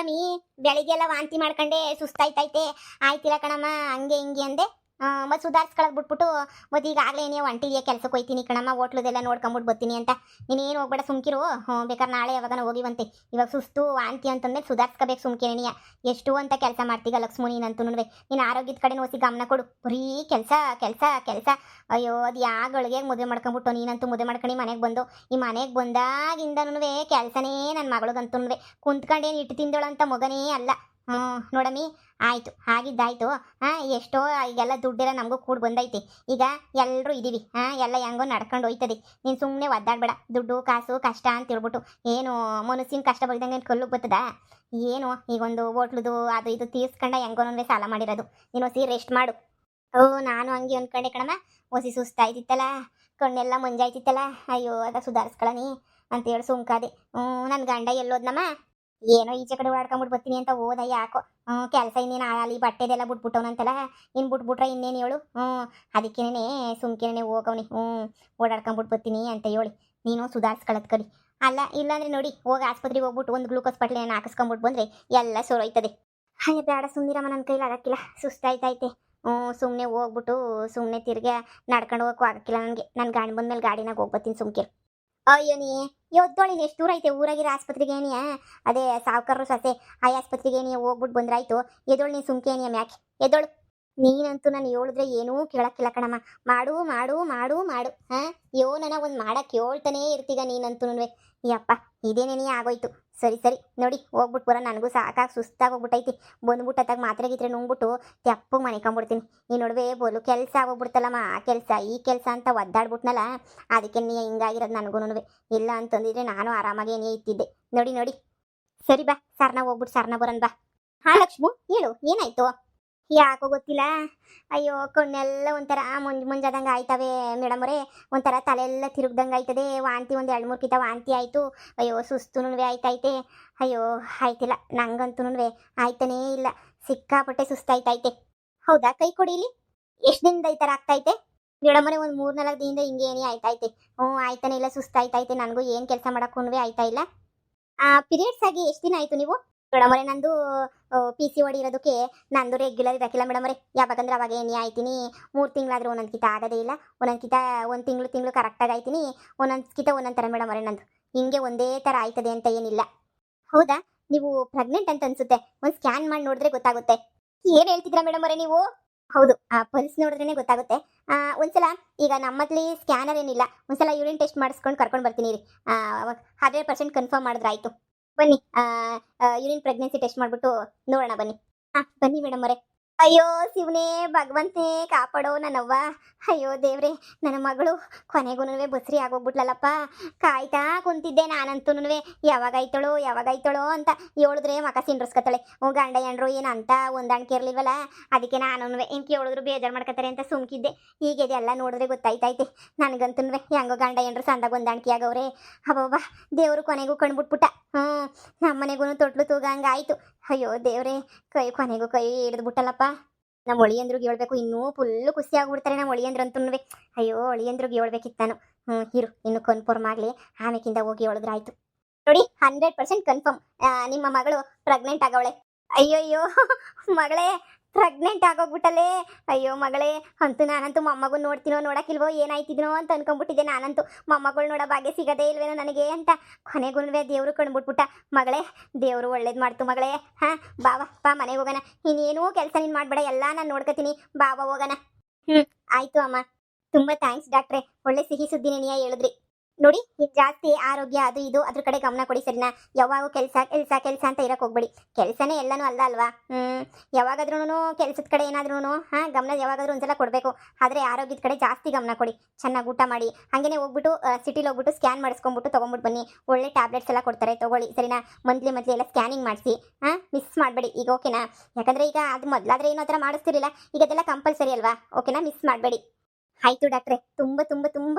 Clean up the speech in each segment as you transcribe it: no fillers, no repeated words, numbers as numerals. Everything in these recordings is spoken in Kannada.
ನೋಡಮಿ ಬೆಳಿಗ್ಗೆಲ್ಲ ವಾಂತಿ ಮಾಡ್ಕೊಂಡೆ ಸುಸ್ತಾಯ್ತೈತೆ ಆಯ್ತಿಲ್ಲ ಕಣಮ್ಮ ಹಂಗೆ ಹಿಂಗೆ ಅಂದೆ ಮತ್ತೆ ಸುಧಾರಿಸ್ಕೊಳಕ್ ಬಿಟ್ಬಿಟ್ಟು ಮತ್ತೆ ಈಗಾಗಲೇ ನೀವು ಒಂಟಿಗೆ ಕೆಲ್ಸಕ್ಕೆ ಹೋಯ್ತೀನಿ ಕಣಮ್ಮ ಹೋಟ್ಲದೆಲ್ಲ ನೋಡ್ಕೊಂಬಿಟ್ಟು ಬರ್ತೀನಿ ಅಂತ ನೀನೇನು ಹೋಗ್ಬೇಡ ಸುಮ್ಕಿರು ಬೇಕಾದ್ರೆ ನಾಳೆ ಯಾವಾಗ ಹೋಗಿವಂತೆ ಇವಾಗ ಸುಸ್ತು ವಾಂತಿ ಅಂತಂದ್ಮೇಲೆ ಸುಧಾರಿಸ್ಕೋಬೇಕು ಸುಮ್ಕಿರಣೀಯ ಎಷ್ಟು ಅಂತ ಕೆಲಸ ಮಾಡ್ತೀಗ ಲಕ್ಷ್ಮಿ ನೀನಂತೂ ನೀನು ಆರೋಗ್ಯದ ಕಡೆ ನೋಸಿ ಗಮನ ಕೊಡು ಬರೀ ಕೆಲಸ ಕೆಲಸ ಕೆಲಸ ಅಯ್ಯೋ ಅದು ಯಾಗಳಿಗೆ ಮದುವೆ ಮಾಡ್ಕೊಂಬಿಟ್ಟು ನೀನಂತೂ ಮದುವೆ ಮಾಡ್ಕೊಂಡು ಮನೆಗೆ ಬಂದು ಈ ಮನೆಗೆ ಬಂದಾಗಿಂದನೂ ಕೆಲಸನೇ ನನ್ನ ಮಗಳಿಗಂತೂ ಕುಂತ್ಕೊಂಡೇನು ಇಟ್ಟು ತಿಂದೋಳಂತ ಮಗನೇ ಅಲ್ಲ ನೋಡಮ್ಮಿ ಆಯಿತು ಆಗಿದ್ದಾಯ್ತು ಎಷ್ಟೋ ಈಗೆಲ್ಲ ದುಡ್ಡೆಲ್ಲ ನಮಗೂ ಕೂಡ ಬಂದೈತಿ ಈಗ ಎಲ್ಲರೂ ಇದ್ದೀವಿ ಎಲ್ಲ ಹೆಂಗೋ ನಡ್ಕೊಂಡು ಹೋಯ್ತದೆ ನೀನು ಸುಮ್ಮನೆ ಒದ್ದಾಡ್ಬೇಡ ದುಡ್ಡು ಕಾಸು ಕಷ್ಟ ಅಂತ ಹೇಳ್ಬಿಟ್ಟು ಏನು ಮನಸ್ಸಿನ ಕಷ್ಟ ಬಗ್ದಂಗೆ ಕಲ್ಲು ಬರ್ತದ ಏನು ಈಗೊಂದು ಹೋಟ್ಲದು ಅದು ಇದು ತೀರ್ಸ್ಕೊಂಡ ಹೆಂಗೋನಂದ್ರೆ ಸಾಲ ಮಾಡಿರೋದು ನೀನು ಹೊಸಿ ರೆಸ್ಟ್ ಮಾಡು ನಾನು ಹಂಗೆ ಅಂದ್ಕೊಂಡೆ ಕಣಮ್ಮ ಹೊಸಿ ಸುಸ್ತಾಯ್ತಿತ್ತಲ್ಲ ಕಣ್ಣೆಲ್ಲ ಮಂಜಾಯ್ತಿತ್ತಲ್ಲ ಅಯ್ಯೋ ಅದ ಸುಧಾರಿಸ್ಕೊಳ್ಳಿ ಅಂತೇಳಿ ಸುಮ್ಕಾದೆ ನನ್ನ ಗಂಡ ಎಲ್ಲೋದ್ನಮ್ಮ ಏನೋ ಈಚೆ ಕಡೆ ಓಡಾಡ್ಕೊಂಬಿಟ್ಟು ಬರ್ತೀನಿ ಅಂತ ಹೋದ ಯಾಕೋ ಕೆಲಸ ಇನ್ನೇನು ಅಲ್ಲಿ ಬಟ್ಟೆದೆಲ್ಲ ಬಿಟ್ಬಿಟ್ಟವನಂತಲ್ಲ ಇನ್ನು ಬಿಟ್ಬಿಟ್ರೆ ಇನ್ನೇನು ಹೇಳು ಅದಕ್ಕೇನೆ ಸುಮ್ಕೇನೆ ಹೋಗವ್ನಿ ಓಡಾಡ್ಕೊಂಬಿಟ್ಟು ಬರ್ತೀನಿ ಅಂತ ಹೇಳಿ ನೀನು ಸುಧಾರಿಸ್ಕೊಳ್ಳೋದು ಕಲಿ ಅಲ್ಲ ಇಲ್ಲಾಂದ್ರೆ ನೋಡಿ ಹೋಗಿ ಆಸ್ಪತ್ರೆಗೆ ಹೋಗ್ಬಿಟ್ಟು ಒಂದು ಗ್ಲೂಕೋಸ್ ಪಟ್ಲೆಯನ್ನು ಹಾಕಿಸ್ಕೊಂಬಿಟ್ಟು ಬಂದರೆ ಎಲ್ಲ ಸೋರೋಯ್ತದೆ ಅಯ್ಯ ಬೇಡ ಸುಮ್ಮನಿರಮ್ಮ ನನ್ನ ಕೈಲಿ ಆಗಕ್ಕಿಲ್ಲ ಸುಸ್ತಾಯ್ತೈತೆ ಸುಮ್ಮನೆ ಹೋಗ್ಬಿಟ್ಟು ಸುಮ್ಮನೆ ತಿರ್ಗಿ ನಡ್ಕೊಂಡು ಹೋಗೋಕ್ಕೂ ಆಗಕ್ಕಿಲ್ಲ ನನಗೆ ನನ್ನ ಗಾಡಿ ಬಂದ್ಮೇಲೆ ಗಾಡಿನಾಗ ಹೋಗ್ಬತ್ತೀನಿ ಸುಮ್ಕಿರು ಅಯ್ಯೋ ನೀ ಎದ್ದೋಳಿ ಎಷ್ಟು ದೂರ ಐತೆ ಊರಾಗಿರೋ ಆಸ್ಪತ್ರೆಗೆ ಏನಿಯ ಅದೇ ಸಾವುಕಾರರು ಸೊಸೆ ಆ ಆಸ್ಪತ್ರೆಗೆ ಏನಿಯ ಹೋಗ್ಬಿಟ್ಟು ಬಂದ್ರಾಯ್ತು ಎದೋಳು ನೀನು ಸುಮ್ಕೆ ಏನಿಯ ಮ್ಯಾಕೆ ಎದೋಳು ನೀನಂತೂ ನಾನು ಹೇಳಿದ್ರೆ ಏನೂ ಕೇಳಕ್ಕಿಲ್ಲ ಕಣಮ್ಮ ಮಾಡು ಮಾಡು ಮಾಡು ಮಾಡು ನನ್ನ ಒಂದು ಮಾಡಕ್ಕೆ ಹೇಳ್ತಾನೇ ಇರ್ತೀಗ ನೀನಂತೂ ಯಪ್ಪ ಇದೇನೇನೇ ಆಗೋಯ್ತು ಸರಿ ಸರಿ ನೋಡಿ ಹೋಗ್ಬಿಟ್ಟು ಬರೋ ನನಗೂ ಸಾಕಾಗಿ ಸುಸ್ತಾಗಿ ಹೋಗ್ಬಿಟ್ಟೈತಿ ಬಂದ್ಬಿಟ್ಟತ್ತಾಗ ಮಾತ್ರೆ ಗೀತ್ರೆ ನುಂಗ್ಬಿಟ್ಟು ತೆಪ್ಪಗೆ ಮನೆಕೊಂಡ್ಬಿಡ್ತೀನಿ ಈ ನಡುವೆ ಬೋಲು ಕೆಲಸ ಆಗೋಗ್ಬಿಡ್ತಲ್ಲಮ್ಮ ಆ ಕೆಲಸ ಈ ಕೆಲಸ ಅಂತ ಒದ್ದಾಡ್ಬಿಟ್ನಲ್ಲ ಅದಕ್ಕೆ ನೀ ಹಿಂಗಾಗಿರೋದು ನನಗೂ ಇಲ್ಲ ಅಂತಂದಿದ್ರೆ ನಾನು ಆರಾಮಾಗಿ ಏನೇ ಇತ್ತಿದ್ದೆ ನೋಡಿ ನೋಡಿ ಸರಿ ಬಾ ಸರ್ನ ಹೋಗ್ಬಿಟ್ಟು ಸರ್ನ ಬರೋಣ ಬಾ ಲಕ್ಷ್ಮು ಹೇಳು ಏನಾಯ್ತು ಯಾಕೋ ಗೊತ್ತಿಲ್ಲ ಅಯ್ಯೋ ಕಣ್ಣೆಲ್ಲ ಒಂಥರ ಮುಂಜಾದಂಗೆ ಆಯ್ತವೆ ಮೇಡಮ್ ಅವರೇ ಒಂಥರ ತಲೆಯೆಲ್ಲ ತಿರುಗ್ದಂಗೆ ಆಯ್ತದೆ ವಾಂತಿ ಒಂದು 2-3 ಕಿತ ವಾಂತಿ ಆಯಿತು ಅಯ್ಯೋ ಸುಸ್ತುನೂ ಆಯ್ತೈತೆ ಅಯ್ಯೋ ಆಯ್ತಿಲ್ಲ ನಂಗಂತೂ ಆಯ್ತಾನೇ ಇಲ್ಲ ಸಿಕ್ಕಾಪಟ್ಟೆ ಸುಸ್ತಾಯ್ತೈತೆ ಹೌದಾ ಕೈ ಕೊಡಿಲಿ ಎಷ್ಟು ದಿನದ ಈ ಥರ ಆಗ್ತೈತೆ ಮೇಡಮ್ ಅವರೇ ಒಂದು 3-4 ದಿನದಿಂದ ಹಿಂಗೆ ಏನೇ ಆಯ್ತೈತೆ ಆಯ್ತಾನೆ ಇಲ್ಲ ಸುಸ್ತಾಯ್ತೈತೆ ನನಗೂ ಏನು ಕೆಲಸ ಮಾಡೋಕ್ಕೂ ಆಯ್ತಾ ಇಲ್ಲ ಪೀರಿಯಡ್ಸ್ ಆಗಿ ಎಷ್ಟು ದಿನ ಆಯಿತು ನೀವು ಮೇಡಮ್ ಅವರೇ ನಂದು PCOD ಇರೋದಕ್ಕೆ ನಂದು ರೆಗ್ಯುಲರ್ ಇರೋಕ್ಕಿಲ್ಲ ಮೇಡಮ್ ಅವರೇ ಯಾವಾಗಂದ್ರೆ ಅವಾಗ ಏನೇ ಆಯ್ತೀನಿ 3 ತಿಂಗಳಾದರೂ ಒಂದೊಂದು ಕಿತ ಆಗೋದೇ ಇಲ್ಲ ಒಂದೊಂದು ಕಿತ ಒಂದು ತಿಂಗಳು ಕರೆಕ್ಟಾಗಿ ಆಯ್ತೀನಿ ಒಂದೊಂದು ಕಿತ ಒಂದೊಂದು ಥರ ಮೇಡಮ್ ಅವರೇ ನಂದು ಹಿಂಗೆ ಒಂದೇ ಥರ ಆಯ್ತದೆ ಅಂತ ಏನಿಲ್ಲ ಹೌದಾ ನೀವು ಪ್ರೆಗ್ನೆಂಟ್ ಅಂತ ಅನ್ಸುತ್ತೆ ಒಂದು ಸ್ಕ್ಯಾನ್ ಮಾಡಿ ನೋಡಿದ್ರೆ ಗೊತ್ತಾಗುತ್ತೆ ಏನು ಹೇಳ್ತಿದ್ರಾ ಮೇಡಮ್ ಅವರೇ ನೀವು ಹೌದು ಪಲ್ಸ್ ನೋಡಿದ್ರೇ ಗೊತ್ತಾಗುತ್ತೆ ಒಂದ್ಸಲ ಈಗ ನಮ್ಮಲ್ಲಿ ಸ್ಕ್ಯಾನರ್ ಏನಿಲ್ಲ ಒಂದ್ಸಲ ಯೂರಿನ್ ಟೆಸ್ಟ್ ಮಾಡಿಸ್ಕೊಂಡು ಕರ್ಕೊಂಡು ಬರ್ತೀನಿ ರೀ 100% ಕನ್ಫರ್ಮ್ ಮಾಡಿದ್ರೆ ಆಯಿತು ಬನ್ನಿ ಯೂರಿನ್ ಪ್ರೆಗ್ನೆನ್ಸಿ ಟೆಸ್ಟ್ ಮಾಡಿಬಿಟ್ಟು ನೋಡೋಣ ಬನ್ನಿ ಬನ್ನಿ ಮೇಡಮ್ ಅವರೇ ಅಯ್ಯೋ ಶಿವನೇ ಭಗವಂತನೇ ಕಾಪಾಡೋ ನನ್ನವ್ವ ಅಯ್ಯೋ ದೇವ್ರೆ ನನ್ನ ಮಗಳು ಕೊನೆಗೂ ಬಸ್ರಿ ಆಗೋಗ್ಬಿಟ್ಲಲ್ಲಪ್ಪ ಕಾಯ್ತಾ ಕುಂತಿದ್ದೆ ನಾನಂತೂ ಯಾವಾಗಾಯ್ತಳೋ ಅಂತ ಹೇಳಿದ್ರೆ ಮಕ ಸಿಂಡ್ರಸ್ಕೊತಾಳೆ ಗಂಡ ಎಂಡ್ರು ಏನಂತ ಹೊಂದಾಣಿಕೆ ಇರಲಿಲ್ವಲ್ಲ ಅದಕ್ಕೆ ನಾನು ಇಂಕಿ ಹೇಳಿದ್ರು ಬೇಜಾರು ಮಾಡ್ಕೊತಾರೆ ಅಂತ ಸುಮ್ಕಿದ್ದೆ ಹೀಗೆ ಎಲ್ಲ ನೋಡಿದ್ರೆ ಗೊತ್ತಾಯ್ತೈತೆ ನನಗಂತೂ ಹೆಂಗೋ ಗಂಡ ಎಂಡ್ರು ಸಂದಾಗ ಹೊಂದಾಣಿಕೆ ಆಗವ್ರೆ ಹಬ್ಬ ದೇವರು ಕೊನೆಗೂ ಕಣ್ಬಿಟ್ಬಿಟ್ಟ ನಮ್ಮನೆಗೂ ತೊಟ್ಲು ತೂಗಂಗೆ ಆಯಿತು ಅಯ್ಯೋ ದೇವ್ರೆ ಕೊನೆಗೂ ಕೈ ಹಿಡಿದ್ಬಿಟ್ಟಲ್ಲಪ್ಪ ನಮ್ಮ ಒಳಿಯಂದ್ರಿಗೆ ಹೇಳ್ಬೇಕು ಇನ್ನೂ ಫುಲ್ಲು ಖುಷಿ ಆಗ್ಬಿಡ್ತಾರೆ ನಮ್ಮ ಒಳಿಯಂದ್ರಂತೂ ಅಯ್ಯೋ ಒಳಿಯಂದ್ರಿಗೆ ಹೇಳ್ಬೇಕಿತ್ತು ನಾನು ಇರು ಇನ್ನು ಕನ್ಫರ್ಮ್ ಆಗಲಿ ಆಮೇಕಿಂದ ಹೋಗಿ ಹೇಳಿದ್ರಾಯ್ತು ನೋಡಿ 100% ಕನ್ಫರ್ಮ್ ನಿಮ್ಮ ಮಗಳು ಪ್ರೆಗ್ನೆಂಟ್ ಆಗವಳೆ ಅಯ್ಯೋ ಮಗಳೇ ಪ್ರೆಗ್ನೆಂಟ್ ಆಗೋಗ್ಬಿಟ್ಟಲ್ಲೇ ಅಯ್ಯೋ ಮಗಳೇ ಅಂತೂ ನಾನಂತೂ ಮೊಮ್ಮಗು ನೋಡ್ತೀನೋ ನೋಡಕ್ಕಿಲ್ವೋ ಏನಾಯ್ತಿದ್ನೋ ಅಂತ ಅನ್ಕೊಂಡ್ಬಿಟ್ಟಿದ್ದೆ ನಾನಂತೂ ಮೊಮ್ಮಗಳು ನೋಡೋ ಭಾಗ್ಯ ಸಿಗದೇ ಇಲ್ವೇನೋ ನನಗೆ ಅಂತ ಕೊನೆಗೂ ದೇವರು ಕಂಡ್ಬಿಟ್ಬಿಟ್ಟ ಮಗಳೇ ದೇವರು ಒಳ್ಳೇದು ಮಾಡ್ತು ಮಗಳೇ ಬಾವಾ ಮನೆಗೆ ಹೋಗೋಣ ಇನ್ನೇನೂ ಕೆಲಸ ನೀನು ಮಾಡಬೇಡ ಎಲ್ಲ ನಾನು ನೋಡ್ಕೊತೀನಿ ಬಾವಾ ಹೋಗೋಣ ಆಯಿತು ಅಮ್ಮ ತುಂಬ ಥ್ಯಾಂಕ್ಸ್ ಡಾಕ್ಟ್ರೆ ಒಳ್ಳೆ ಸಿಹಿ ಸುದ್ದಿನೇ ನೀ ಹೇಳಿದ್ರಿ ನೋಡಿ ಜಾಸ್ತಿ ಆರೋಗ್ಯ ಅದು ಇದು ಅದ್ರ ಕಡೆ ಗಮನ ಕೊಡಿ ಸರಿನಾ ಯಾವಾಗೂ ಕೆಲಸ ಅಂತ ಇರಕ್ಕೆ ಹೋಗ್ಬೇಡಿ ಕೆಲಸನೇ ಎಲ್ಲನೂ ಅಲ್ಲ ಅಲ್ವಾ ಯಾವಾಗಾದ್ರೂ ಕೆಲಸದ ಕಡೆ ಏನಾದ್ರೂ ಗಮನ ಯಾವಾಗಾದ್ರೂ ಒಂದ್ಸಲ ಕೊಡಬೇಕು ಆದರೆ ಆರೋಗ್ಯದ ಕಡೆ ಜಾಸ್ತಿ ಗಮನ ಕೊಡಿ ಚೆನ್ನಾಗಿ ಊಟ ಮಾಡಿ ಹಾಗೇನೆ ಹೋಗ್ಬಿಟ್ಟು ಸಿಟಿಲಿ ಹೋಗ್ಬಿಟ್ಟು ಸ್ಕ್ಯಾನ್ ಮಾಡಿಸ್ಕೊಂಡ್ಬಿಟ್ಟು ತೊಗೊಂಬಿಟ್ಟು ಬನ್ನಿ ಒಳ್ಳೆ ಟ್ಯಾಬ್ಲೆಟ್ಸ್ ಎಲ್ಲ ಕೊಡ್ತಾರೆ ತೊಗೊಳ್ಳಿ ಸರಿನಾ ಮಂತ್ಲಿ ಎಲ್ಲ ಸ್ಕ್ಯಾನಿಂಗ್ ಮಾಡಿಸಿ ಮಿಸ್ ಮಾಡಬೇಡಿ ಈಗ ಓಕೆನಾ ಯಾಕಂದರೆ ಈಗ ಅದು ಮೊದಲಾದ್ರೆ ಏನೋ ಥರ ಮಾಡಿಸ್ತಿರಲಿಲ್ಲ ಈಗ ಅದೆಲ್ಲ ಕಂಪಲ್ಸರಿ ಅಲ್ವಾ ಓಕೆನಾ ಮಿಸ್ ಮಾಡಬೇಡಿ ಆಯಿತು ಡಾಕ್ಟ್ರೆ ತುಂಬ ತುಂಬ ತುಂಬ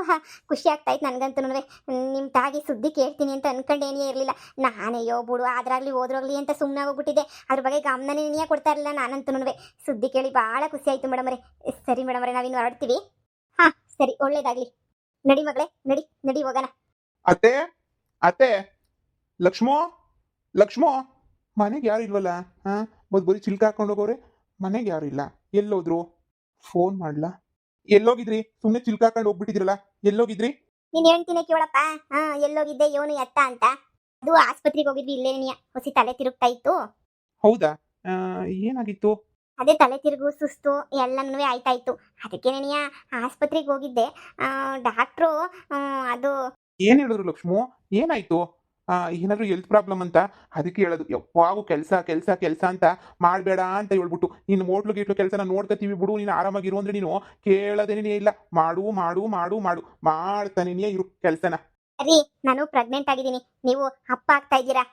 ಖುಷಿ ಆಗ್ತಾಯಿತ್ತು ನನಗಂತೂ ನಿಮ್ಮ ತಾಗಿ ಸುದ್ದಿ ಕೇಳ್ತೀನಿ ಅಂತ ಅನ್ಕೊಂಡೇನೇ ಇರಲಿಲ್ಲ ನಾನೇ ಬಿಡು ಅದ್ರಾಗಲಿ ಹೋದ್ರಾಗಲಿ ಅಂತ ಸುಮ್ಮನೆ ಹೋಗ್ಬಿಟ್ಟಿದ್ದೆ ಅದ್ರ ಬಗ್ಗೆ ಗಮನನೇ ನೀನೇ ಕೊಡ್ತಾ ಇರಲಿಲ್ಲ ನಾನಂತೂ ಸುದ್ದಿ ಕೇಳಿ ಭಾಳ ಖುಷಿ ಆಯಿತು ಮೇಡಮರೇ ಸರಿ ಮೇಡಮರೇ ನಾವಿನ್ನು ಹೊರಡ್ತೀವಿ ಸರಿ ಒಳ್ಳೇದಾಗಲಿ ನಡಿ ಮಗಳೇ ನಡಿ ಹೋಗೋಣ ಅತ್ತೆ ಅತ್ತೆ ಲಕ್ಷ್ಮೋ ಲಕ್ಷ್ಮೋ ಮನೆಗೆ ಯಾರು ಇಲ್ವಲ್ಲ? ಹಾ, ಮತ್ ಬರೀ ಚಿಲ್ಕ ಹಾಕೊಂಡು ಹೋಗೋರೆ. ಮನೆಗೆ ಯಾರು ಇಲ್ಲ. ಎಲ್ಲೋದ್ರು? ಫೋನ್ ಮಾಡ್ಲಾ? ಎಲ್ಲೋಗಿದ್ರಿ? ಸುಮ್ಮನೆ ಚಿಲ್ಕ ಹಾಕೊಂಡು ಹೋಗ್ಬಿಟ್ಟಿದ್ರಲ್ಲ, ಎಲ್ಲೋಗಿದ್ರಿ? ನೀನ್ ಹೇಳ್ತೀನಿ ಕೇಳಪ್ಪ. ಹಾ, ಎಲ್ಲೋಗಿದ್ದೆ ಯೋನು ಎತ್ತ ಅಂತ. ಅದು ಆಸ್ಪತ್ರೆಗೆ ಹೋಗಿದ್ವಿ ಇಲ್ಲೇ ನೀ ಹೊಸಿ ತಲೆ ತಿರುಗ್ತಾ ಇತ್ತು. ಹೌದಾ? ಆ, ಏನಾಗಿತ್ತು? ಅದೇ ತಲೆ ತಿರುಗು ಸುಸ್ತು ಎಲ್ಲನೂ ಆಯ್ತಾ ಇತ್ತು. ಅದಕ್ಕೆ ನೀನಿಯ ಆಸ್ಪತ್ರೆಗೆ ಹೋಗಿದ್ದೆ. ಡಾಕ್ಟ್ರು ಅದು ಏನ್ ಹೇಳಿದ್ರು ಲಕ್ಷ್ಮು? ಏನಾಯ್ತು? ಏನಾದ್ರು ಹೆಲ್ತ್ ಪ್ರಾಬ್ಲಮ್ ಅಂತ? ಅದಕ್ಕೆ ಹೇಳೋದು ಯಾವಾಗೂ ಕೆಲಸ ಕೆಲಸ ಕೆಲಸ ಅಂತ ಮಾಡಬೇಡ ಅಂತ ಹೇಳ್ಬಿಟ್ಟು. ನೀನು ಹೋಟ್ಲು ಗೀಟ್ಲು ಕೆಲಸನ ನೋಡ್ಕೊತೀವಿ ಬಿಡು, ನೀನು ಆರಾಮಾಗಿರು ಅಂದ್ರೆ ನೀನು ಕೇಳೋದೇನೇ ಇಲ್ಲ. ಮಾಡು ಮಾಡು ಮಾಡು ಮಾಡು ಮಾಡ್ತಾನೇ ಇರು ಕೆಲಸನ. ರೀ, ನಾನು ಪ್ರೆಗ್ನೆಂಟ್ ಆಗಿದ್ದೀನಿ. ನೀವು ಅಪ್ಪ ಆಗ್ತಾ ಇದ್ದೀರಾ.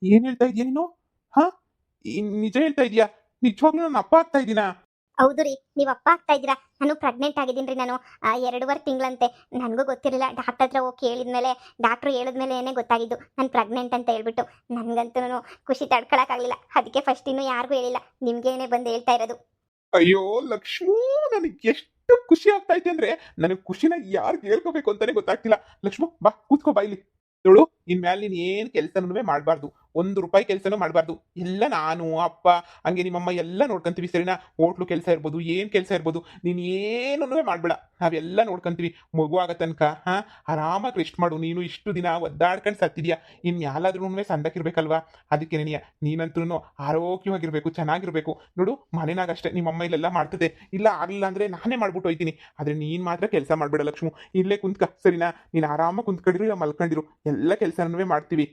ಏನ್ ಹೇಳ್ತಾ ಇದೀಯ ನೀನು? ಹಾ, ನಿಜ ಹೇಳ್ತಾ ಇದೀಯಾ? ನಿಜವಾಗ್ಲೂ ನಾನು ಅಪ್ಪ ಆಗ್ತಾ ಇದ್ದೀನಾ? ಹೌದು ರೀ, ನೀವು ಅಪ್ಪ ಆಗ್ತಾ ಇದ್ದೀರಾ. ನಾನು ಪ್ರೆಗ್ನೆಂಟ್ ಆಗಿದ್ದೀನಿ ರೀ. ನಾನು 2.5 ತಿಂಗಳಂತೆ. ನನಗೂ ಗೊತ್ತಿರಲಿಲ್ಲ. ಡಾಕ್ಟರ್ ಹತ್ರ ಹೋಗಿ ಕೇಳಿದ್ಮೇಲೆ, ಡಾಕ್ಟ್ರು ಹೇಳಿದ್ಮೇಲೆ ಏನೇ ಗೊತ್ತಾಗಿದ್ದು ನಾನು ಪ್ರೆಗ್ನೆಂಟ್ ಅಂತ ಹೇಳ್ಬಿಟ್ಟು. ನನಗಂತೂ ಖುಷಿ ತಡ್ಕೊಳಕ್ಕಾಗಲಿಲ್ಲ. ಅದಕ್ಕೆ ಫಸ್ಟ್ ಇನ್ನೂ ಯಾರಿಗೂ ಹೇಳಿಲ್ಲ, ನಿಮ್ಗೇನೆ ಬಂದು ಹೇಳ್ತಾ ಇರೋದು. ಅಯ್ಯೋ ಲಕ್ಷ್ಮೂ, ನನಗೆ ಎಷ್ಟು ಖುಷಿ ಆಗ್ತಾ ಐತೆ ಅಂದ್ರೆ ನನಗೆ ಖುಷಿನ ಯಾರಿಗೆ ಹೇಳ್ಕೋಬೇಕು ಅಂತಾನೆ ಗೊತ್ತಾಗ್ತಿಲ್ಲ. ಲಕ್ಷ್ಮು, ಬಾ ಕೂತ್ಕೋ ಬಾ ಇಲ್ಲಿ. ನೋಡು, ಇನ್ಮೇಲೆ ನೀನ್ ಏನ್ ಕೆಲಸನೂ ಮಾಡಬಾರ್ದು. 1 ರೂಪಾಯಿ ಕೆಲಸನೂ ಮಾಡಬಾರ್ದು. ಎಲ್ಲ ನಾನು ಅಪ್ಪ ಹಂಗೆ ನಿಮ್ಮಮ್ಮ ಎಲ್ಲ ನೋಡ್ಕೊಂತೀವಿ, ಸರಿನಾ? ಹೋಟ್ಲು ಕೆಲಸ ಇರ್ಬೋದು, ಏನ್ ಕೆಲಸ ಇರ್ಬೋದು, ನೀನ್ ಏನನ್ನೂ ಮಾಡ್ಬೇಡ. ನಾವೆಲ್ಲ ನೋಡ್ಕೊಂತೀವಿ. ಮಗು ಆಗೋ ತನಕ ಆರಾಮಾಗಿ ರೆಸ್ಟ್ ಮಾಡು. ನೀನು ಇಷ್ಟು ದಿನ ಒದ್ದಾಡ್ಕೊಂಡು ಸತ್ತಿದ್ಯಾ, ಇನ್ ಯಾಲಾದ್ರೂ ಸಂದಕ್ಕಿರ್ಬೇಕಲ್ವಾ? ಅದಕ್ಕೆ ನೀನಂತೂ ಆರೋಗ್ಯವಾಗಿರ್ಬೇಕು, ಚೆನ್ನಾಗಿರ್ಬೇಕು. ನೋಡು, ಮನೆನಾಗಷ್ಟೇ ನಿಮ್ಮಮ್ಮ ಇಲ್ಲೆಲ್ಲ ಮಾಡ್ತದೆ. ಇಲ್ಲ ಆಗ್ಲಿಲ್ಲ ಅಂದ್ರೆ ನಾನೇ ಮಾಡ್ಬಿಟ್ಟು ಹೋಯ್ತೀನಿ. ಆದ್ರೆ ನೀನ್ ಮಾತ್ರ ಕೆಲಸ ಮಾಡ್ಬೇಡ ಲಕ್ಷ್ಮು. ಇಲ್ಲೇ ಕುಂತ್ಕ, ಸರಿನಾ? ನೀನ್ ಆರಾಮಾಗಿ ಕುಂತ್ಕೊಂಡಿರು, ಇಲ್ಲ ಮಲ್ಕೊಂಡಿರು, ಎಲ್ಲ ಕೆಲಸನೂ ಮಾಡ್ತೀವಿ.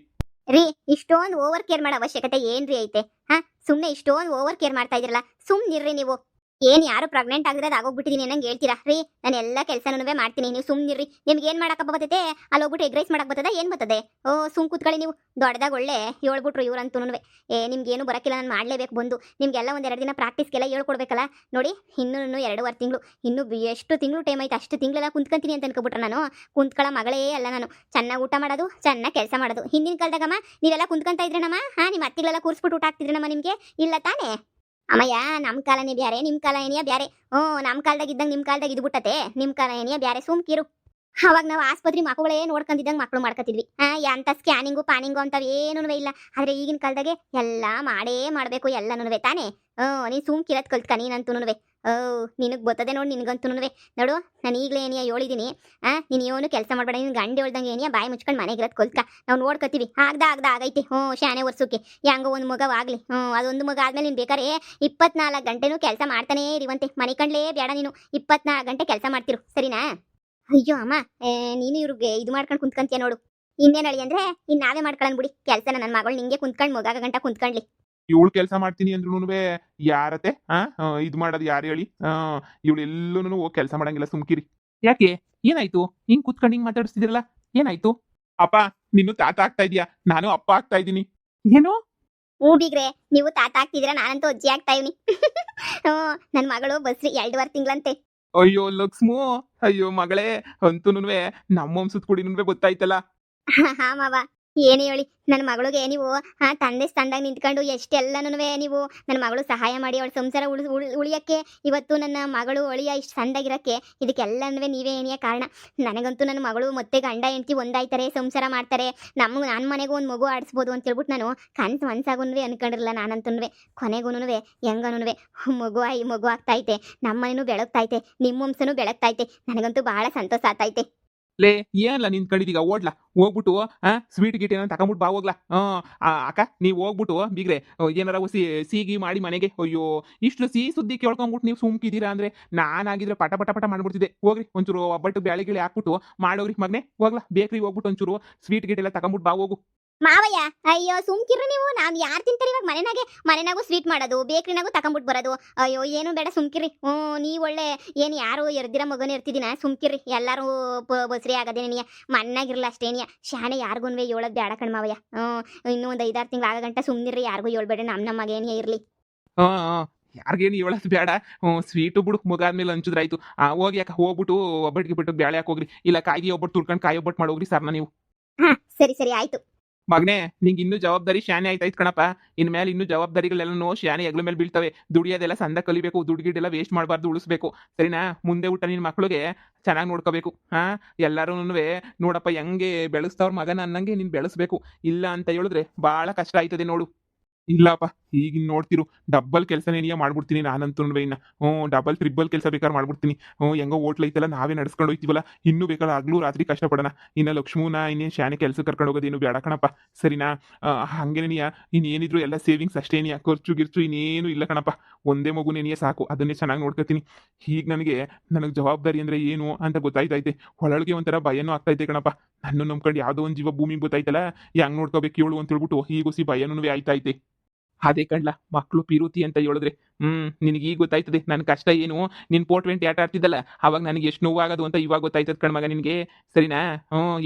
ರೀ, ಇಷ್ಟೊಂದು ಓವರ್ ಕೇರ್ ಮಾಡೋ ಅವಶ್ಯಕತೆ ಏನ್ರಿ ಐತೆ? ಹಾ, ಸುಮ್ಮನೆ ಇಷ್ಟೊಂದು ಓವರ್ ಕೇರ್ ಮಾಡ್ತಾ ಇದ್ದೀರಲ್ಲ, ಸುಮ್ಮನಿರ್ರಿ ನೀವು. ಏನ್ ಯಾರು ಪ್ರೆಗ್ನೆಂಟ್ ಆಗಿರೋದು ಆಗೋಗ್ಬಿಟ್ಟಿದೀನಿ ಅನ್ನಂಗೆ ಹೇಳ್ತೀರಾ ರೀ? ನಾನು ಎಲ್ಲ ಕೆಲಸನೂ ಮಾಡ್ತೀನಿ, ನೀವು ಸುಮ್ಮನಿರ್ರಿ. ನಿಮ್ಗೆ ಏನು ಮಾಡಕ್ಕೆ ಬರ್ತೈತೆ? ಅಲ್ಲಿ ಹೋಗ್ಬಿಟ್ಟು ಎಗ್ ರೈಸ್ ಮಾಡಕ್ಕೆ ಬರ್ತದ? ಏನು ಬರ್ತದೆ? ಓ, ಸುಮ್ ಕೂತ್ಕೊಳ್ಳಿ ನೀವು. ದೊಡ್ಡದಾಗ ಒಳ್ಳೆ ಹೇಳ್ಬಿಟ್ರು ಇವ್ರಂತೂ. ನಿಮ್ಗೇನು ಬರೋಕ್ಕಿಲ್ಲ, ನಾನು ಮಾಡಲೇಬೇಕು ಬಂದು. ನಿಮ್ಗೆಲ್ಲ 1-2 ದಿನ ಪ್ರಾಕ್ಟೀಸ್ಗೆಲ್ಲ ಹೇಳ್ಕೊಡ್ಬೇಕಲ್ಲ. ನೋಡಿ, ಇನ್ನೂ 2.5 ತಿಂಗಳು, ಇನ್ನೂ ಎಷ್ಟು ತಿಂಗಳು ಟೈಮ್ ಐತೆ? ಅಷ್ಟು ತಿಂಗಳೆಲ್ಲ ಕುಂತ್ಕೊಂತೀನಿ ಅಂತ ಅನ್ಕೊಬಿಟ್ರೆ ನಾನು ಕುಂತ್ಕೊಳ್ಳೋ ಮಗಳೇ ಅಲ್ಲ ನಾನು. ಚೆನ್ನಾಗಿ ಊಟ ಮಾಡೋದು, ಚೆನ್ನಾಗಿ ಕೆಲಸ ಮಾಡೋದು. ಹಿಂದಿನ ಕಾಲದಾಗಮ್ಮ ನೀವೆಲ್ಲ ಕುಂತ್ಕೊಂತ ಇದ್ರೇನಮ್ಮ? ನಿಮ್ಮ ಅತ್ತಿಗಳೆಲ್ಲ ಕೂರಿಸ್ಬಿಟ್ಟು ಊಟ ಹಾಕ್ತಿದ್ರೇನಮ್ಮ ನಿಮಗೆ? ಇಲ್ಲ ತಾನೇ? ಅಮ್ಮಯ್ಯ, ನಮ್ಮ ಕಾಲನೇ ಬ್ಯಾರೆ, ನಿಮ್ಮ ಕಾಲ ಏನಿಯ ಬ್ಯಾರೆ. ನಮ್ಮ ಕಾಲದಾಗ ಇದ್ದಂಗೆ ನಿಮ್ಮ ಕಾಲದಾಗ ಇದ್ಬಿಟ್ಟತೆ. ನಿಮ್ಮ ಕಾಲ ಏನಿಯ ಬ್ಯಾರೆ, ಸುಮ್ಕಿರು. ಅವಾಗ ನಾವು ಆಸ್ಪತ್ರೆ ಮಕ್ಕಳೇ ನೋಡ್ಕೊಂಡಿದ್ದಂಗೆ ಮಕ್ಕಳು ಮಾಡ್ಕೊತಿದ್ವಿ. ಎಂತ ಸ್ಕ್ಯಾನಿಂಗು ಪಾನಿಂಗು ಅಂತವ್ ಏನೂ ಇಲ್ಲ. ಆದ್ರೆ ಈಗಿನ ಕಾಲದಾಗೆ ಎಲ್ಲ ಮಾಡೇ ಮಾಡಬೇಕು ಎಲ್ಲನೂ ತಾನೇ. ನೀನು ಸುಮ್ಕಿರತ್ ಕಲ್ತ್ಕ ನೀನಂತೂನುವೆ. ನಿನಗೆ ಬರ್ತದೆ ನೋಡಿ, ನಿನಗಂತೂನುವೆ. ನೋಡು, ನಾನು ಈಗಲೇ ಏನಿಯ ಹೇಳಿದ್ದೀನಿ. ನೀನು ಏನು ಕೆಲಸ ಮಾಡಬೇಡ. ನೀನು ಗಂಡ ಹೇಳ್ದಂಗೆ ಏನಿಯ ಬಾಯಿ ಮುಚ್ಕೊಂಡು ಮನೆಗಿರತ್ ಕಲ್ತ್ಕ. ನಾವು ನೋಡ್ಕೊತೀವಿ. ಆಗ್ದ ಆಗೈತಿ. ಶಾನೆ ವರ್ಷಕ್ಕೆ ಹೆಂಗೋ ಒಂದು ಮಗವಾಗಲಿ. ಅದೊಂದು ಮಗ ಆದ್ಮೇಲೆ ನೀನು ಬೇಕಾರೆ 24 ಗಂಟೆನೂ ಕೆಲಸ ಮಾಡ್ತಾನೇ ಇರುವಂತೆ. ಮನೆ ಕಂಡ್ಲೇ ಬೇಡ ನೀನು. 24 ಗಂಟೆ ಕೆಲಸ ಮಾಡ್ತಿರು, ಸರಿನಾ? ಅಯ್ಯೋ ಅಮ್ಮ, ನೀನು ಇವ್ರಿಗೆ ಇದು ಮಾಡ್ಕೊಂಡು ಕುಂತ್ಕೊಂತೀಯ ನೋಡು. ಇನ್ನೇನು ಹೇಳಿ ಅಂದ್ರೆ, ಇನ್ನು ನಾವೇ ಮಾಡ್ಕೊಳ್ಳೋಣ ಬಿಡಿ ಕೆಲಸನ. ನನ್ನ ಮಗಳು ನಿಂಗೆ ಕುಂತ್ಕೊಂಡು ಮಗಾಗ ಗಂಟ ಕುಂತ್ಕೊಳ್ಳಿ. ಇವಳು ಕೆಲಸ ಮಾಡ್ತೀನಿ ಅಂದ್ರೂ ಯಾರತ್ತೆ ಇದು ಮಾಡೋದು ಯಾರು ಹೇಳಿ? ಇವಳು ಎಲ್ಲೂ ಹೋಗಿ ಕೆಲಸ ಮಾಡಂಗಿಲ್ಲ, ಸುಮ್ಕಿರಿ. ಯಾಕೆ? ಏನಾಯ್ತು? ಹಿಂಗ್ ಕುತ್ಕೊಂಡು ಹಿಂಗ್ ಮಾತಾಡಿಸ್ತಿದಿರಲ್ಲ, ಏನಾಯ್ತು? ಅಪ್ಪ, ನೀನು ತಾತ ಆಗ್ತಾ ಇದೀಯಾ, ನಾನು ಅಪ್ಪ ಆಗ್ತಾ ಇದ್ದೀನಿ. ಏನು? ಹ್ಞೂ ಬೀಗ್ರೆ, ನೀವು ತಾತ ಆಗ್ತಿದ್ದೀರಾ, ನಾನಂತೂ ಅಜ್ಜಿ ಆಗ್ತಾ ಇವನಿ. ನನ್ನ ಮಗಳು ಬಸ್ರಿ 2.5 ತಿಂಗಳಂತೆ. ಅಯ್ಯೋ ಲಕ್ಷ್ಮು, ಅಯ್ಯೋ ಮಗಳೇ, ಅಂತೂನುವೆ ನಮ್ಮ ವಂಶದ ಕುಡಿನುವೆ ಗೊತ್ತಾಯ್ತಲ್ಲ. ಹಾ ಮಾವ, ಏನು ಹೇಳಿ. ನನ್ನ ಮಗಳಿಗೆ ನೀವು ತಂದೆ ಸ್ಥಾನದಾಗ ನಿಂತ್ಕೊಂಡು ಎಷ್ಟೆಲ್ಲನೂ ನೀವು ನನ್ನ ಮಗಳು ಸಹಾಯ ಮಾಡಿ ಅವಳ ಸಂಸಾರ ಉಳಿಯಕ್ಕೆ, ಇವತ್ತು ನನ್ನ ಮಗಳು ಅಳಿಯ ಇಷ್ಟು ಸಣ್ಣದಾಗಿರೋಕ್ಕೆ ಇದಕ್ಕೆಲ್ಲನೂ ನೀವೇ ಏನಿಯ ಕಾರಣ. ನನಗಂತೂ ನನ್ನ ಮಗಳು ಮತ್ತೆ ಗಂಡ ಹೆಂಡತಿ ಒಂದಾಯ್ತಾರೆ, ಸಂಸಾರ ಮಾಡ್ತಾರೆ, ನನ್ನ ಮನೆಗೂ ಒಂದು ಮಗು ಆಡಿಸ್ಬೋದು ಅಂತ ಹೇಳ್ಬಿಟ್ಟು ನಾನು ಕನ್ಸು ಮನ್ಸಾಗೂ ಅನ್ಕೊಂಡಿರಲಿಲ್ಲ ನಾನಂತೂ. ಕೊನೆಗೂನು ಹೆಂಗನೂ ಮಗು ಆಗ್ತೈತೆ, ನಮ್ಮ ಮನೆಯೂ ಬೆಳಗ್ತೈತೆ, ನಿಮ್ಮ ವಂಶನೂ ಬೆಳಗ್ತೈತೆ. ನನಗಂತೂ ಬಹಳ ಸಂತೋಷ ಆಗ್ತೈತೆ. ಲೇ, ಏನಲ್ಲ ನಿಂತ್ಕೊಂಡಿದೀಗ? ಓಡ್ಲಾ ಹೋಗ್ಬಿಟ್ಟು ಸ್ವೀಟ್ ಗೀಟ್ ಏನೋ ತಗೊಂಬಿಟ್ಟು ಬಾ ಹೋಗ್ಲಾ. ಅಕ್ಕ, ನೀವು ಹೋಗ್ಬಿಟ್ಟು ಬೀಗ್ರೆ ಏನಾರ ಸಿಗಿ ಮಾಡಿ ಮನೆಗೆ. ಅಯ್ಯೋ, ಇಷ್ಟು ಸಿಹಿ ಸುದ್ದಿ ಕೇಳ್ಕೊಂಬಿಟ್ಟು ನೀವು ಸುಮ್ಕಿದ್ದೀರಾ ಅಂದ್ರೆ ನಾನಾಗಿದ್ರೆ ಪಟ ಪಟ ಪಟ ಮಾಡ್ಬಿಡ್ತಿದ್ದೆ. ಹೋಗ್ರಿ, ಒಂಚೂರು ಒಬ್ಬಟ್ಟು ಬ್ಯಾಳೆ ಗಿಳಿ ಹಾಕ್ಬಿಟ್ಟು ಮಾಡೋಗ್ರಿ ಮಗನೇ. ಹೋಗ್ಲಾ ಬೇಕ್ರಿ ಹೋಗ್ಬಿಟ್ಟು ಒಂಚೂರು ಸ್ವೀಟ್ ಗೀಟ್ ಎಲ್ಲ ತಗೊಂಬಿಟ್ಟು ಬಾ ಹೋಗು. ಮಾವಯ್ಯ, ಅಯ್ಯೋ ಸುಮ್ಕಿರ್ರಿ ನೀವು. ನಾವು ಯಾರು ತಿಂತಾರೆ ಇವಾಗ? ಮನೆನಾಗೂ ಸ್ವೀಟ್ ಮಾಡೋದು, ಬೇಕ್ರಿನಾಗೂ ತಗೊಂಬಿಟ್ಟು ಬರೋದು. ಅಯ್ಯೋ, ಏನು ಬೇಡ, ಸುಮ್ಕಿರ್ರಿ. ನೀವು ಒಳ್ಳೆ ಏನು ಯಾರು ಎರ್ದಿರ ಮಗನ ಇರ್ತಿದ್ದೀನ? ಸುಮ್ಕಿರ್ರಿ. ಎಲ್ಲರೂ ಬಸ್ರಿ ಆಗದೆ ನೀಯ ಮನ್ನಾಗಿರಲ್ಲ ಅಷ್ಟೇನಿಯ. ಶಾಣೆ ಯಾರಿಗೂ ಹೇಳೋದು ಬೇಡ ಕಣ್ ಮಾವಯ್ಯ. ಇನ್ನೂ ಒಂದು 5-6 ತಿಂಗಳು ಆಗ ಗಂಟ ಸುಮ್ಮನಿರ್ರಿ, ಯಾರಿಗೂ ಹೇಳ್ಬೇಡ. ನಮ್ಮ ಮಗೇನಿಯ ಇರಲಿ. ಯಾರಿಗೇನು ಹೇಳೋದು ಬೇಡ. ಸ್ವೀಟು ಬಿಡು, ಮುಗಾದ್ಮೇಲೆ ಹಂಚಿದ್ರಾಯ್ತು. ಹೋಗಿ ಯಾಕೆ ಹೋಗ್ಬಿಟ್ಟು ಒಬ್ಬಟ್ಟಿಗೆ ಬಿಟ್ಟು ಬ್ಯಾಳೆ ಹಾಕೋಗ್ರಿ, ಇಲ್ಲ ಕಾಯಿಗೆ ಒಬ್ಬಟ್ಟು ತುರ್ಕೊಂಡು ಕಾಯಿ ಒಬ್ಬಟ್ಟು ಮಾಡೋಗ್ರಿ ಸರ್ನ ನೀವು. ಸರಿ ಸರಿ ಆಯ್ತು. ಮಗನೇ ನಿಂಗೆ ಇನ್ನೂ ಜವಾಬ್ದಾರಿ ಶಾನೆ ಆಯ್ತಾಯ್ತು ಕಣಪ್ಪ. ಇನ್ ಮೇಲೆ ಇನ್ನೂ ಜವಾಬ್ದಾರಿಗಳೆಲ್ಲನೂ ಶಾನೆ ಹೆಗ್ಲ ಮೇಲೆ ಬೀಳ್ತವೆ. ದುಡಿಯೋದೆಲ್ಲ ಸಂದ ಕಲಿಬೇಕು, ದುಡ್ಡು ಗಿಡ್ಡೆಲ್ಲ ವೇಸ್ಟ್ ಮಾಡಬಾರ್ದು, ಉಳಿಸ್ಬೇಕು. ಸರಿನಾ? ಮುಂದೆ ಊಟ ನಿನ್ನ ಮಕ್ಳಿಗೆ ಚೆನ್ನಾಗಿ ನೋಡ್ಕೋಬೇಕು. ಹಾ, ಎಲ್ಲಾರೂನುವೆ ನೋಡಪ್ಪ ಹೆಂಗೆ ಬೆಳೆಸ್ತವ್ರ ಮಗನ ಅನ್ನಂಗೆ ನೀನು ಬೆಳೆಸ್ಬೇಕು. ಇಲ್ಲ ಅಂತ ಹೇಳಿದ್ರೆ ಭಾಳ ಕಷ್ಟ ಆಯ್ತದೆ ನೋಡು. ಇಲ್ಲಪ್ಪ, ಈಗಿನ್ ನೋಡ್ತಿರು ಡಬ್ಬಲ್ ಕೆಲಸನೇನಿಯ ಮಾಡ್ಬಿಡ್ತೀನಿ ನಾನಂತೂ ಇನ್ನ. ಡಬಲ್ ತ್ರಿಬಲ್ ಕೆಲಸ ಬೇಕಾದ್ರೆ ಮಾಡ್ಬಿಡ್ತೀನಿ. ಹೆಂಗೋ ಹೋಟ್ಲ್ ಐತಲ್ಲ, ನಾವೇ ನಡ್ಸ್ಕೊಂಡು ಹೋಯ್ತೀವಲ್ಲ, ಇನ್ನೂ ಬೇಕಾದ್ರೆ ಹಗ್ಲು ರಾತ್ರಿ ಕಷ್ಟಪಡೋಣ. ಇನ್ನ ಲಕ್ಷ್ಮೂನ ಇನ್ನೇನು ಶಾನೆ ಕೆಲಸ ಕರ್ಕೊಂಡು ಹೋಗೋದೇನು ಬೇಡ ಕಣಪ್ಪ. ಸರಿನಾ? ಹಂಗೇನಿಯ ಇನ್ನೇನಿದ್ರು ಎಲ್ಲ ಸೇವಿಂಗ್ಸ್ ಅಷ್ಟೇನಿಯ, ಖರ್ಚು ಗಿರ್ಚು ಇನ್ನೇನು ಇಲ್ಲ ಕಣಪ್ಪ. ಒಂದೇ ಮಗುನೇನಿಯ ಸಾಕು, ಅದನ್ನೇ ಚೆನ್ನಾಗಿ ನೋಡ್ಕೊತೀನಿ. ಈಗ ನನಗೆ ಜವಾಬ್ದಾರಿ ಅಂದ್ರೆ ಏನು ಅಂತ ಗೊತ್ತಾಯ್ತೈತೆ. ಒಳಗೆ ಒಂಥರ ಭಯನೂ ಆಗ್ತೈತೆ ಕಣಪ್ಪ. ನನ್ನ ನಂಬ್ಕೊಂಡು ಯಾವುದೋ ಒಂದು ಜೀವ ಭೂಮಿಗೆ ಗೊತ್ತಾಯ್ತಲ್ಲ, ಹೆಂಗ್ ನೋಡ್ಕೋಬೇಕು ಹೇಳು ಅಂತ ಹೇಳ್ಬಿಟ್ಟು ಈಗೋಸಿ ಭಯನೂ ಆಯ್ತೈತೆ. ಅದೇ ಕಣ್ಲ ಮಕ್ಳು ಪಿರುತಿ ಅಂತ ಹೇಳಿದ್ರೆ. ನಿನಗೆ ಈಗ ಗೊತ್ತಾಯ್ತದೆ ನನ್ನ ಕಷ್ಟ ಏನು. ನಿನ್ ಪೋರ್ಟ್ವೆಂಟ್ ಆಟ ಆಡ್ತಿದ್ದಲ್ಲ, ಅವಾಗ ನನಗೆ ಎಷ್ಟು ನೋವಾಗೋದು ಅಂತ ಇವಾಗ ಗೊತ್ತಾಯ್ತದ ಕಣ್ಮಗ ನಿನಗೆ. ಸರಿನಾ?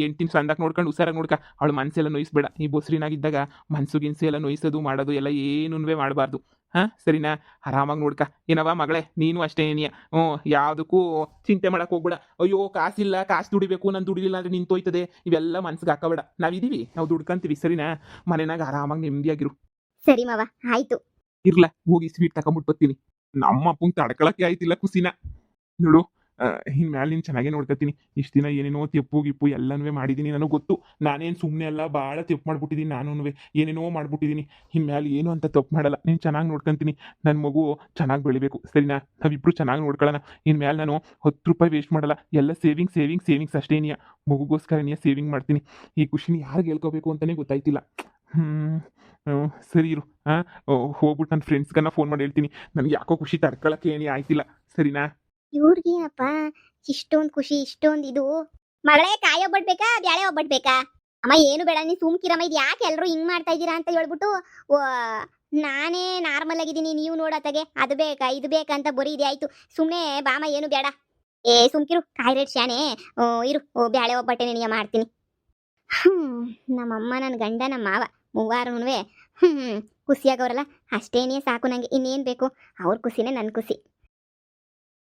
ಹೆಂಡ್ತಿನ ಸಂದಾಕ್ ನೋಡ್ಕೊಂಡು ಹುಷಾರಾಗಿ ನೋಡ್ಕ. ಅವಳು ಮನ್ಸೆಲ್ಲ ನೋಯಿಸ್ಬೇಡ. ಈ ಬೊಸ್ರಿನಾಗಿದ್ದಾಗ ಮನ್ಸು ಗಿನ್ಸು ಎಲ್ಲ ನೋಯಿಸೋದು ಮಾಡೋದು ಎಲ್ಲ ಏನೂ ಮಾಡಬಾರ್ದು. ಹಾ, ಸರಿನಾ? ಆರಾಮಾಗಿ ನೋಡ್ಕ. ಏನವ ಮಗಳೇ, ನೀನು ಅಷ್ಟೇ ಏನಿಯ. ಯಾವುದಕ್ಕೂ ಚಿಂತೆ ಮಾಡಕ್ ಹೋಗ್ಬೇಡ. ಅಯ್ಯೋ ಕಾಸಿಲ್ಲ, ಕಾಸು ದುಡಿಬೇಕು, ನಾನು ದುಡಿಲಿಲ್ಲ ಅಂದ್ರೆ ನಿಂತೋಯ್ತದೆ, ಇವೆಲ್ಲ ಮನ್ಸಿಗೆ ಹಾಕಬೇಡ. ನಾವಿದೀವಿ, ನಾವು ದುಡ್ಕಂತೀವಿ. ಸರಿನಾ? ಮನೆನಾಗ ಆರಾಮಾಗಿ ನೆಮ್ಮದಿಯಾಗಿರು. ಸರಿ ಮಾವ, ಆಯ್ತು. ಇರ್ಲ ಹೋಗಿ ಸ್ವೀಟ್ ತಕೊಂಬಿಟ್ಟು ಬರ್ತೀನಿ. ನಮ್ಮ ಅಪ್ಪಂಗೆ ತಡ್ಕೊಳಕ್ಕೆ ಆಯ್ತಿಲ್ಲ ಖುಷಿನ. ನೋಡು, ಇನ್ಮೇಲೆ ನೀನು ಚೆನ್ನಾಗೇ ನೋಡ್ಕೊತೀನಿ. ಇಷ್ಟು ದಿನ ಏನೇನೋ ತೆಪ್ಪು ಗಿಪ್ಪು ಎಲ್ಲನೂ ಮಾಡಿದ್ದೀನಿ, ನನಗೆ ಗೊತ್ತು. ನಾನೇನು ಸುಮ್ಮನೆ ಅಲ್ಲ, ಭಾಳ ತೆಪ್ಪು ಮಾಡ್ಬಿಟ್ಟಿದ್ದೀನಿ. ನಾನೂ ಏನೇನೋ ಮಾಡ್ಬಿಟ್ಟಿದ್ದೀನಿ. ಇನ್ಮೇಲೆ ಏನು ಅಂತ ತಪ್ಪು ಮಾಡಲ್ಲ. ನೀನು ಚೆನ್ನಾಗಿ ನೋಡ್ಕೊತೀನಿ. ನನ್ನ ಮಗು ಚೆನ್ನಾಗಿ ಬೆಳಿಬೇಕು. ಸರಿನಾ? ನಾವಿಬ್ರು ಚೆನ್ನಾಗಿ ನೋಡ್ಕೊಳ್ಳೋಣ. ಇನ್ಮೇಲೆ ನಾನು 10 ರೂಪಾಯಿ ವೇಸ್ಟ್ ಮಾಡಲ್ಲ. ಎಲ್ಲ ಸೇವಿಂಗ್ಸ್ ಅಷ್ಟೇನಿಯ. ಮಗುಗೋಸ್ಕರನೇ ಸೇವಿಂಗ್ ಮಾಡ್ತೀನಿ. ಈ ಖುಷಿನ ಯಾರಿಗೆ ಹೇಳ್ಕೋಬೇಕು ಅಂತಲೇ ಗೊತ್ತಾಯ್ತಿಲ್ಲ. ಸರಿ ಇರು. ಹೋಗ್ಬಿಟ್ಟು ನನ್ನ ಫ್ರೆಂಡ್ಸ್ಗನ್ನ ಫೋನ್ ಮಾಡಿ ಹೇಳ್ತೀನಿ. ನನಗೆ ಯಾಕೋ ಖುಷಿ ತಡ್ಕೊಳಕ್ಕೆ ಏನೇ ಆಯ್ತಿಲ್ಲ. ಸರಿನಾ? ಇವ್ರಿಗೇನಪ್ಪ ಇಷ್ಟೊಂದು ಖುಷಿ, ಇಷ್ಟೊಂದು ಇದು. ಮಗಳೇ, ಕಾಯಿ ಒಬ್ಬಟ್ಬೇಕಾ ಬ್ಯಾಳೆ ಒಬ್ಬಟ್ಬೇಕಾ? ಅಮ್ಮ ಏನು ಬೇಡ, ನೀ ಸುಮ್ಕಿರಮ್ಮ. ಇದು ಯಾಕೆ ಎಲ್ಲರೂ ಹಿಂಗ್ ಮಾಡ್ತಾ ಇದ್ದೀರಾ ಅಂತ ಹೇಳ್ಬಿಟ್ಟು ನಾನೇ ನಾರ್ಮಲ್ ಆಗಿದ್ದೀನಿ, ನೀವು ನೋಡತ್ತಾಗೆ ಅದು ಬೇಕಾ ಇದು ಬೇಕಾ ಅಂತ ಬರೀ ಇದೆ. ಆಯ್ತು ಸುಮ್ಮನೆ ಬಾಮ, ಏನು ಬೇಡ. ಸುಮ್ಕಿರು, ಕಾಯಿ ರೇಟ್ ಶಾನೆ. ಇರು, ಬ್ಯಾಳೆ ಒಬ್ಬಟ್ಟೆ ನೆನೆಯ ಮಾಡ್ತೀನಿ. ನಮ್ಮಮ್ಮ, ನನ್ನ ಗಂಡ, ನಮ್ಮ ಮಾವ ಮೂವಾರೂನುವೆ ಖುಷಿಯಾಗವ್ರಲ್ಲ, ಅಷ್ಟೇನೇ ಸಾಕು ನನಗೆ. ಇನ್ನೇನು ಬೇಕು? ಅವ್ರ ಖುಷಿನೇ ನನ್ನ ಖುಷಿ.